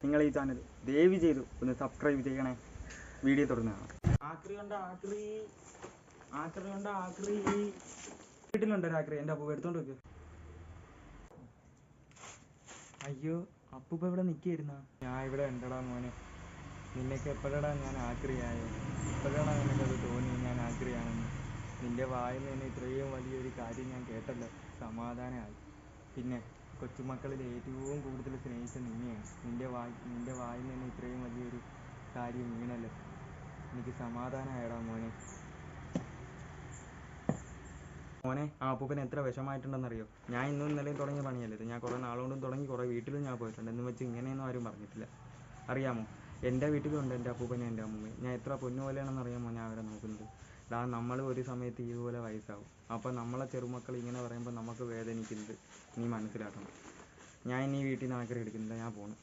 നിങ്ങൾ ഈ ചാനൽ ദയവ് ചെയ്തു ഒന്ന് സബ്സ്ക്രൈബ് ചെയ്യണേ. വീഡിയോ തുടങ്ങുന്നതാണ്. വീട്ടിലുണ്ടോ ആക്രി? എൻ്റെ അപ്പൂപ്പ എടുത്തോണ്ട് വെക്ക്. അയ്യോ, അപ്പൂപ്പ ഇവിടെ നിൽക്കായിരുന്ന? ഞാൻ ഇവിടെ ഉണ്ടടാ മോനെ. നിന്നൊക്കെ എപ്പോഴടാ ഞാൻ ആക്രിയായോ? എപ്പോഴാണ് നിനക്കത് തോന്നി ഞാൻ ആക്രിയാണെന്ന്? നിന്റെ വായിൽ നിന്ന് ഇത്രയും വലിയൊരു കാര്യം ഞാൻ കേട്ടല്ലോ, സമാധാനമായി. പിന്നെ കൊച്ചുമക്കളിൽ ഏറ്റവും കൂടുതൽ സ്നേഹിച്ച നിന്നെയാണ്. നിന്റെ വായിൽ നിന്ന് ഇത്രയും വലിയൊരു കാര്യം വീണല്ലോ, എനിക്ക് സമാധാനമായടാ മോനെ. ആ അപ്പൂപ്പന് എത്ര വിഷമായിട്ടുണ്ടെന്നറിയോ? ഞാൻ ഇന്നും ഇന്നലെയും തുടങ്ങിയ പണിയല്ലേ ഇത്. ഞാൻ കുറേ നാളുകൊണ്ടും തുടങ്ങി, കുറേ വീട്ടിലും ഞാൻ പോയിട്ടുണ്ട്. എന്ന് വെച്ച് ഇങ്ങനെയൊന്നും ആരും പറഞ്ഞിട്ടില്ല, അറിയാമോ? എൻ്റെ വീട്ടിലുണ്ട് എൻ്റെ അപ്പൂപ്പനും എൻ്റെ അമ്മൂമ്മയും. ഞാൻ എത്ര പൊന്നുപോലെയാണെന്ന് അറിയാമോ ഞാൻ അവരെ നോക്കുന്നത്. നമ്മൾ ഒരു സമയത്ത് ഇതുപോലെ വയസ്സാവും. അപ്പോൾ നമ്മളെ ചെറുമക്കൾ ഇങ്ങനെ പറയുമ്പോൾ നമുക്ക് വേദനിക്കുന്നത് നീ മനസ്സിലാക്കണം. ഞാൻ ഇനി വീട്ടിൽ നിന്ന് ആഗ്രഹം എടുക്കുന്നില്ല, ഞാൻ പോകണം.